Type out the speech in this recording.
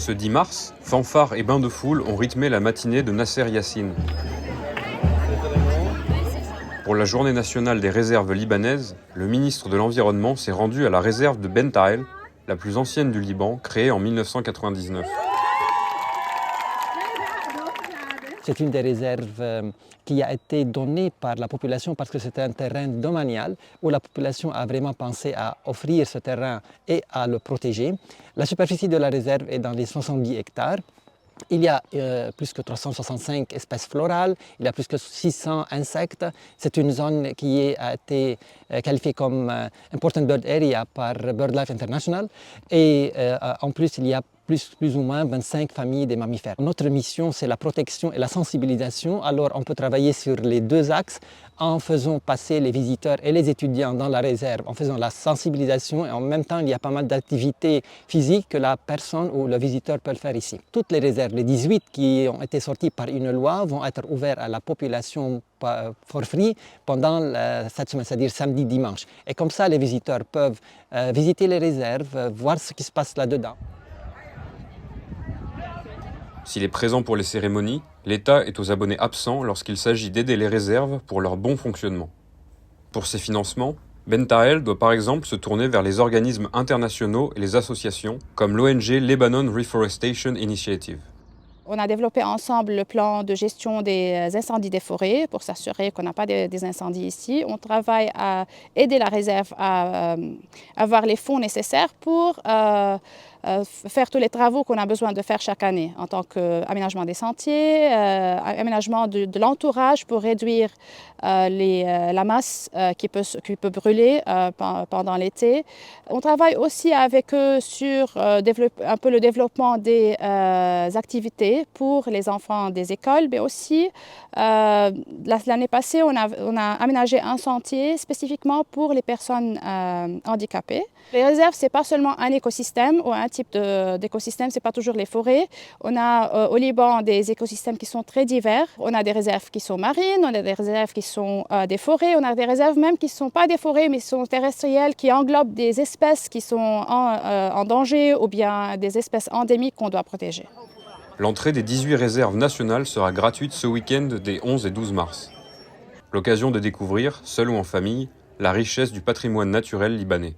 Ce 10 mars, fanfares et bains de foule ont rythmé la matinée de Nasser Yassine. Pour la journée nationale des réserves libanaises, le ministre de l'Environnement s'est rendu à la réserve de Bentael, la plus ancienne du Liban, créée en 1999. C'est une des réserves qui a été donnée par la population parce que c'était un terrain domanial où la population a vraiment pensé à offrir ce terrain et à le protéger. La superficie de la réserve est dans les 70 hectares. Il y a plus que 365 espèces florales, il y a plus que 600 insectes. C'est une zone qui a été qualifiée comme Important Bird Area par BirdLife International. Et en plus, il y a plus ou moins 25 familles de mammifères. Notre mission, c'est la protection et la sensibilisation. Alors, on peut travailler sur les deux axes en faisant passer les visiteurs et les étudiants dans la réserve, en faisant la sensibilisation et en même temps, il y a pas mal d'activités physiques que la personne ou le visiteur peut faire ici. Toutes les réserves, les 18 qui ont été sorties par une loi, vont être ouvertes à la population for free pendant cette semaine, c'est-à-dire samedi, dimanche. Et comme ça, les visiteurs peuvent visiter les réserves, voir ce qui se passe là-dedans. S'il est présent pour les cérémonies, l'État est aux abonnés absents lorsqu'il s'agit d'aider les réserves pour leur bon fonctionnement. Pour ces financements, Bentael doit par exemple se tourner vers les organismes internationaux et les associations, comme l'ONG Lebanon Reforestation Initiative. On a développé ensemble le plan de gestion des incendies des forêts pour s'assurer qu'on n'a pas des incendies ici. On travaille à aider la réserve à avoir les fonds nécessaires pour faire tous les travaux qu'on a besoin de faire chaque année en tant qu'aménagement des sentiers, aménagement de l'entourage pour réduire la masse qui peut brûler pendant l'été. On travaille aussi avec eux sur un peu le développement des activités pour les enfants des écoles, mais aussi l'année passée, on a aménagé un sentier spécifiquement pour les personnes handicapées. Les réserves, ce n'est pas seulement un écosystème ou un type d'écosystème, ce n'est pas toujours les forêts. On a au Liban des écosystèmes qui sont très divers. On a des réserves qui sont marines, on a des réserves qui sont des forêts, on a des réserves même qui ne sont pas des forêts mais qui sont terrestrielles, qui englobent des espèces qui sont en danger ou bien des espèces endémiques qu'on doit protéger. L'entrée des 18 réserves nationales sera gratuite ce week-end des 11 et 12 mars. L'occasion de découvrir, seul ou en famille, la richesse du patrimoine naturel libanais.